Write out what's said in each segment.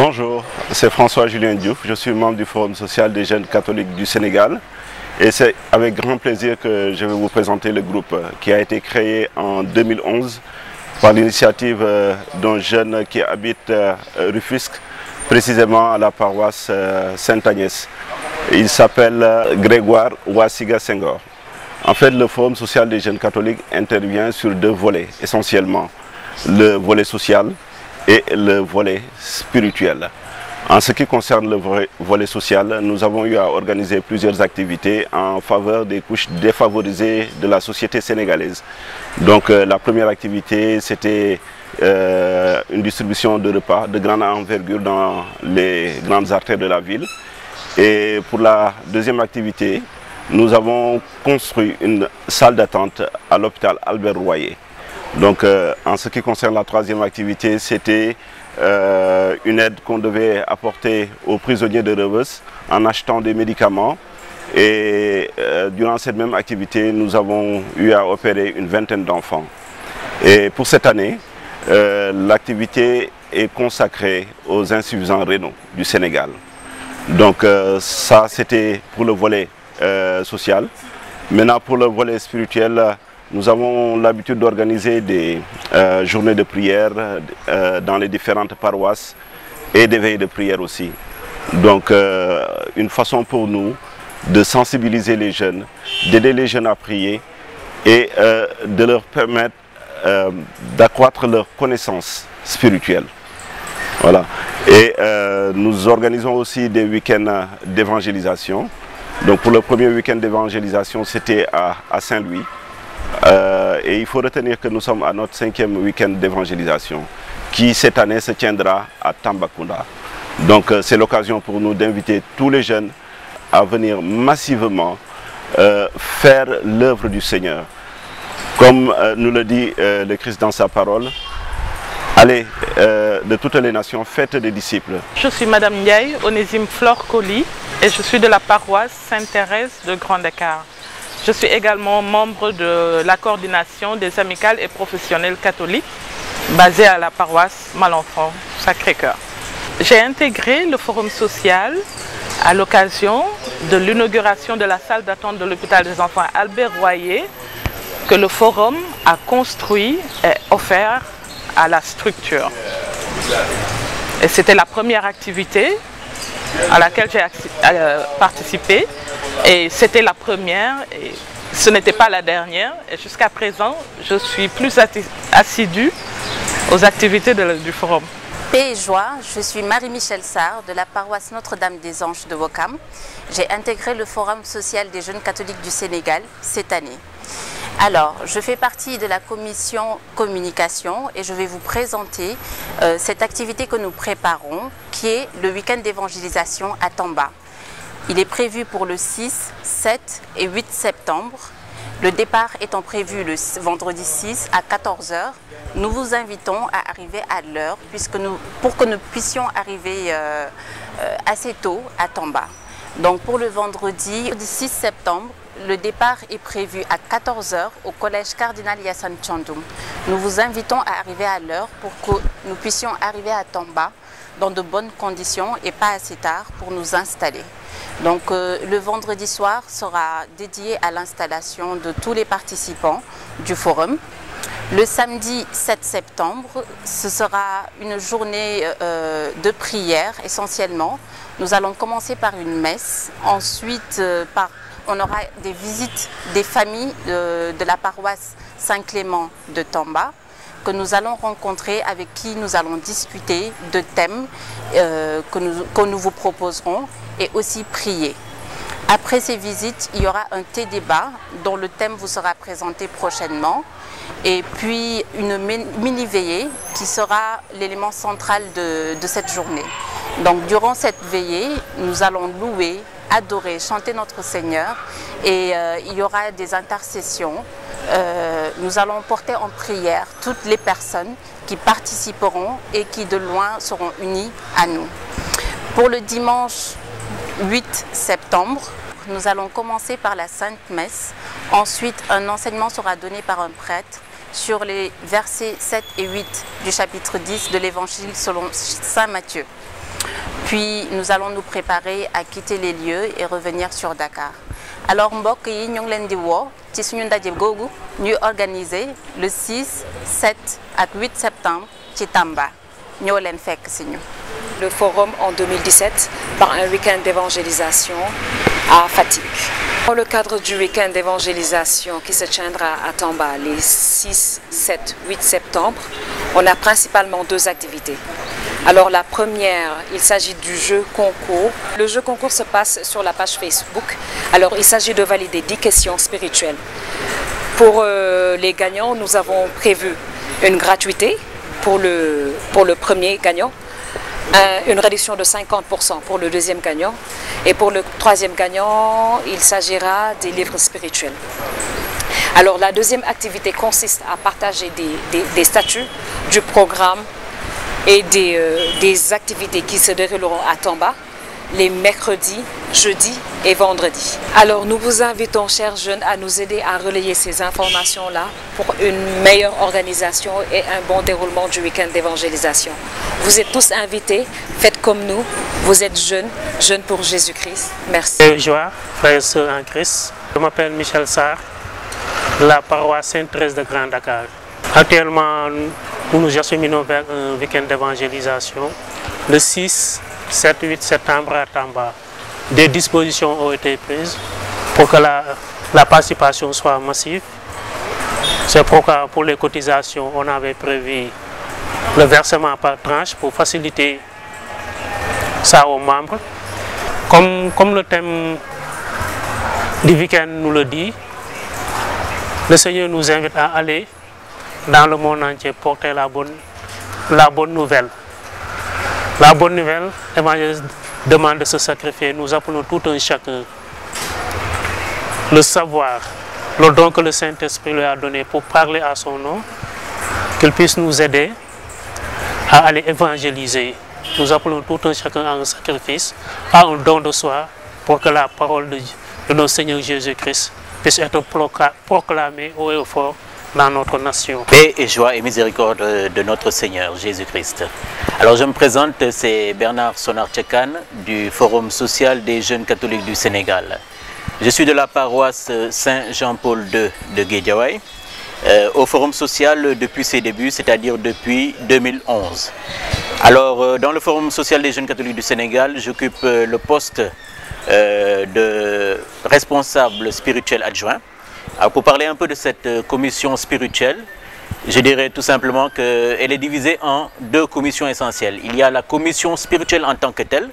Bonjour, c'est François-Julien Diouf, je suis membre du Forum social des jeunes catholiques du Sénégal et c'est avec grand plaisir que je vais vous présenter le groupe qui a été créé en 2011 par l'initiative d'un jeune qui habite Rufisque, précisément à la paroisse Sainte-Agnès. Il s'appelle Grégoire Ouassiga Senghor. En fait, le Forum social des jeunes catholiques intervient sur deux volets essentiellement, le volet social et le volet spirituel. En ce qui concerne le volet social, nous avons eu à organiser plusieurs activités en faveur des couches défavorisées de la société sénégalaise. Donc la première activité, c'était une distribution de repas de grande envergure dans les grandes artères de la ville. Et pour la deuxième activité, nous avons construit une salle d'attente à l'hôpital Albert Royer. Donc en ce qui concerne la troisième activité, c'était une aide qu'on devait apporter aux prisonniers de Rebeuss en achetant des médicaments. Et durant cette même activité, nous avons eu à opérer une vingtaine d'enfants. Et pour cette année, l'activité est consacrée aux insuffisants rénaux du Sénégal. Donc ça, c'était pour le volet social. Maintenant, pour le volet spirituel, nous avons l'habitude d'organiser des journées de prière dans les différentes paroisses et des veilles de prière aussi. Donc une façon pour nous de sensibiliser les jeunes, d'aider les jeunes à prier et de leur permettre d'accroître leur connaissance spirituelle. Voilà. Et nous organisons aussi des week-ends d'évangélisation. Donc pour le premier week-end d'évangélisation, c'était à Saint-Louis. Et il faut retenir que nous sommes à notre 5e week-end d'évangélisation qui cette année se tiendra à Tambacounda. Donc c'est l'occasion pour nous d'inviter tous les jeunes à venir massivement faire l'œuvre du Seigneur. Comme nous le dit le Christ dans sa parole, allez de toutes les nations, faites des disciples. Je suis Madame Ndiaye, Onésime Flore Colly, et je suis de la paroisse Sainte-Thérèse de Grand-Dakar. Je suis également membre de la coordination des amicales et professionnels catholiques basée à la paroisse Malenfant Sacré-Cœur. J'ai intégré le forum social à l'occasion de l'inauguration de la salle d'attente de l'hôpital des enfants Albert Royer que le forum a construit et offert à la structure. Et c'était la première activité à laquelle j'ai participé. Et c'était la première, et ce n'était pas la dernière. Et jusqu'à présent, je suis plus assidue aux activités du forum. Paix et joie, je suis Marie-Michel Sarr de la paroisse Notre-Dame-des-Anges de Ouakam. J'ai intégré le Forum social des jeunes catholiques du Sénégal cette année. Alors, je fais partie de la commission communication et je vais vous présenter cette activité que nous préparons, qui est le week-end d'évangélisation à Tamba. Il est prévu pour le 6, 7 et 8 septembre. Le départ étant prévu le vendredi 6 à 14 h. Nous vous invitons à arriver à l'heure pour que nous puissions arriver assez tôt à Tamba. Donc pour le vendredi 6 septembre, le départ est prévu à 14 h au collège Cardinal Yassane Thiandoum. Nous vous invitons à arriver à l'heure pour que nous puissions arriver à Tamba dans de bonnes conditions et pas assez tard pour nous installer. Donc le vendredi soir sera dédié à l'installation de tous les participants du forum. Le samedi 7 septembre, ce sera une journée de prière essentiellement. Nous allons commencer par une messe, ensuite on aura des visites des familles de la paroisse Saint-Clément de Tamba que nous allons rencontrer, avec qui nous allons discuter de thèmes que nous vous proposerons et aussi prier. Après ces visites, il y aura un thé débat dont le thème vous sera présenté prochainement et puis une mini-veillée qui sera l'élément central de cette journée. Donc durant cette veillée, nous allons louer, adorer, chanter notre Seigneur et il y aura des intercessions. Nous allons porter en prière toutes les personnes qui participeront et qui de loin seront unies à nous. Pour le dimanche 8 septembre, nous allons commencer par la Sainte Messe. Ensuite, un enseignement sera donné par un prêtre sur les versets 7 et 8 du chapitre 10 de l'Évangile selon Saint Matthieu. Puis nous allons nous préparer à quitter les lieux et revenir sur Dakar. Alors mbokk yi ñu ngi leen di woo ci suñu ndaje googu ñuy organiser le 6, 7 ak 8 septembre ci Tamba ñoo leen fekk si ñu. Le forum en 2017 par un week-end d'évangélisation à Fatick. Dans le cadre du week-end d'évangélisation qui se tiendra à Tamba les 6, 7, 8 septembre, on a principalement 2 activités. Alors la première, il s'agit du jeu concours. Le jeu concours se passe sur la page Facebook. Alors il s'agit de valider 10 questions spirituelles. Pour les gagnants, nous avons prévu une gratuité pour le premier gagnant, une réduction de 50% pour le deuxième gagnant. Et pour le troisième gagnant, il s'agira des livres spirituels. Alors la deuxième activité consiste à partager des statuts du programme et des activités qui se dérouleront à Tamba les mercredis, jeudis et vendredis. Alors nous vous invitons, chers jeunes, à nous aider à relayer ces informations-là pour une meilleure organisation et un bon déroulement du week-end d'évangélisation. Vous êtes tous invités, faites comme nous, vous êtes jeunes, jeunes pour Jésus-Christ. Merci. Joie, frères et sœurs en Christ. Je m'appelle Michel Sarr, de la paroisse Sainte-Thérèse de Grand Dakar. Actuellement, nous nous acheminons vers un week-end d'évangélisation le 6, 7, 8 septembre à Tamba. Des dispositions ont été prises pour que la participation soit massive. C'est pourquoi pour les cotisations, on avait prévu le versement par tranche pour faciliter ça aux membres. Comme le thème du week-end nous le dit, le Seigneur nous invite à aller dans le monde entier porter la bonne nouvelle. La bonne nouvelle, l'évangile demande de se sacrifier. Nous appelons tout un chacun le savoir, le don que le Saint-Esprit lui a donné pour parler à son nom, qu'il puisse nous aider à aller évangéliser. Nous appelons tout un chacun à un sacrifice, à un don de soi, pour que la parole de notre Seigneur Jésus-Christ puisse être proclamée haut et fort dans notre nation. Paix et joie et miséricorde de notre Seigneur Jésus-Christ. Alors je me présente, c'est Bernard Sonar-Tchekan du Forum social des jeunes catholiques du Sénégal. Je suis de la paroisse Saint-Jean-Paul II de Guédiawaye, au Forum social depuis ses débuts, c'est-à-dire depuis 2011. Alors dans le Forum social des jeunes catholiques du Sénégal, j'occupe le poste de responsable spirituel adjoint. Alors pour parler un peu de cette commission spirituelle, je dirais tout simplement qu'elle est divisée en 2 commissions essentielles. Il y a la commission spirituelle en tant que telle.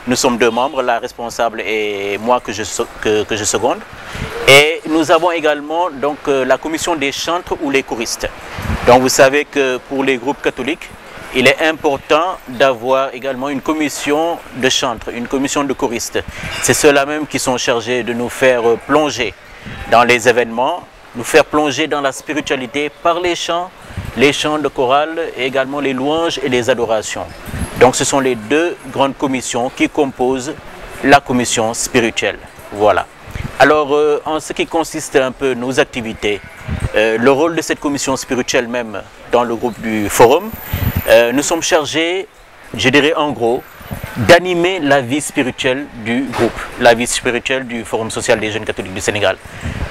Nous sommes 2 membres, la responsable et moi que je seconde. Et nous avons également donc, la commission des chantres ou les choristes. Donc vous savez que pour les groupes catholiques, il est important d'avoir également une commission de chantres, une commission de choristes. C'est ceux-là même qui sont chargés de nous faire plonger dans les événements, nous faire plonger dans la spiritualité par les chants de chorale et également les louanges et les adorations. Donc ce sont les 2 grandes commissions qui composent la commission spirituelle. Voilà. Alors en ce qui consiste un peu nos activités, le rôle de cette commission spirituelle même dans le groupe du forum, nous sommes chargés, je dirais en gros, d'animer la vie spirituelle du groupe, la vie spirituelle du Forum social des jeunes catholiques du Sénégal.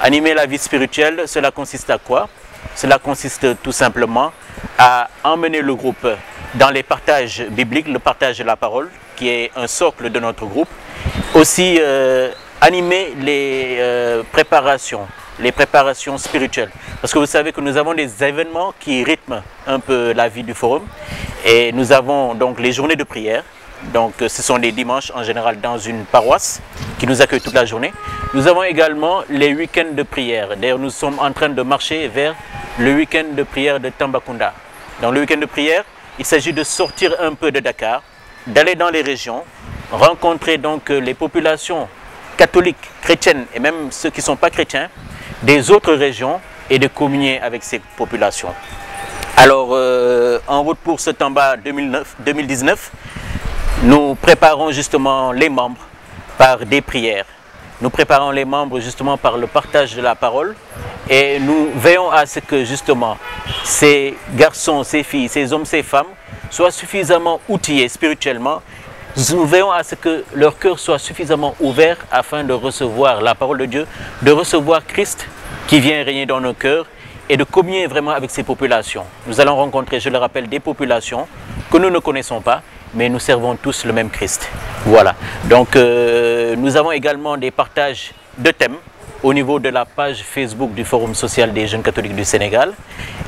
Animer la vie spirituelle, cela consiste à quoi? Cela consiste tout simplement à emmener le groupe dans les partages bibliques, le partage de la parole, qui est un socle de notre groupe. Aussi animer les préparations spirituelles. Parce que vous savez que nous avons des événements qui rythment un peu la vie du forum. Et nous avons donc les journées de prière. Donc ce sont les dimanches en général dans une paroisse qui nous accueille toute la journée. Nous avons également les week-ends de prière. D'ailleurs nous sommes en train de marcher vers le week-end de prière de Tambacounda. Dans le week-end de prière, il s'agit de sortir un peu de Dakar, d'aller dans les régions, rencontrer donc les populations catholiques, chrétiennes et même ceux qui ne sont pas chrétiens des autres régions et de communier avec ces populations. Alors en route pour ce Tamba 2019, nous préparons justement les membres par des prières. Nous préparons les membres justement par le partage de la parole et nous veillons à ce que justement ces garçons, ces filles, ces hommes, ces femmes soient suffisamment outillés spirituellement, nous veillons à ce que leur cœur soit suffisamment ouvert afin de recevoir la parole de Dieu, de recevoir Christ qui vient régner dans nos cœurs et de communier vraiment avec ces populations. Nous allons rencontrer, je le rappelle, des populations que nous ne connaissons pas, mais nous servons tous le même Christ. Voilà. Donc nous avons également des partages de thèmes au niveau de la page Facebook du Forum social des jeunes catholiques du Sénégal.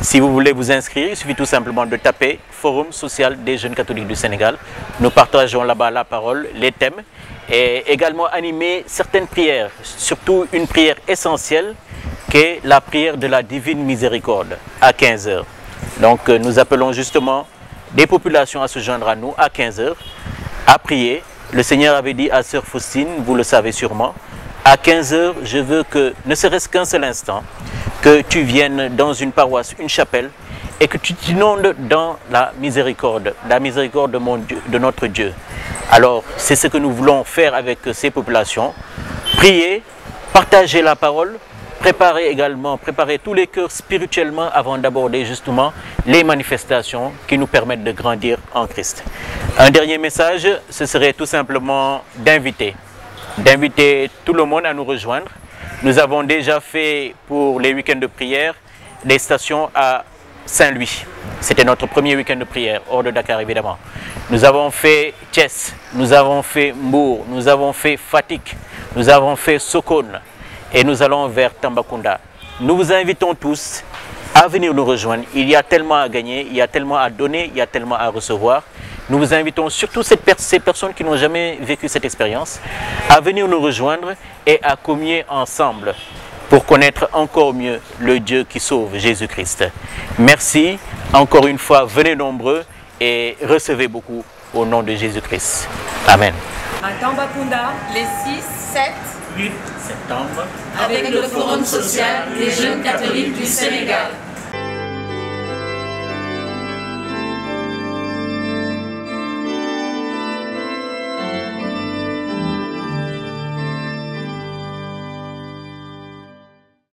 Si vous voulez vous inscrire, il suffit tout simplement de taper Forum social des jeunes catholiques du Sénégal. Nous partageons là-bas la parole, les thèmes et également animer certaines prières, surtout une prière essentielle qui est la prière de la Divine Miséricorde à 15 h. Donc nous appelons justement des populations à se joindre à nous à 15 h à prier. Le Seigneur avait dit à Sœur Faustine, vous le savez sûrement, à 15 h, je veux que, ne serait-ce qu'un seul instant, que tu viennes dans une paroisse, une chapelle, et que tu t'inondes dans la miséricorde de notre Dieu. Alors, c'est ce que nous voulons faire avec ces populations. Prier, partager la parole, préparer tous les cœurs spirituellement avant d'aborder justement les manifestations qui nous permettent de grandir en Christ. Un dernier message, ce serait tout simplement d'inviter tout le monde à nous rejoindre. Nous avons déjà fait pour les week-ends de prière des stations à Saint-Louis. C'était notre premier week-end de prière, hors de Dakar évidemment. Nous avons fait Thiès, nous avons fait Mbour, nous avons fait Fatick, nous avons fait Sokone et nous allons vers Tambacounda. Nous vous invitons tous à venir nous rejoindre. Il y a tellement à gagner, il y a tellement à donner, il y a tellement à recevoir. Nous vous invitons surtout ces personnes qui n'ont jamais vécu cette expérience à venir nous rejoindre et à communier ensemble pour connaître encore mieux le Dieu qui sauve, Jésus-Christ. Merci, encore une fois, venez nombreux et recevez beaucoup au nom de Jésus-Christ. Amen. À Tambacounda, Les 6, 7, 8 septembre, avec le Forum social des jeunes catholiques du Sénégal.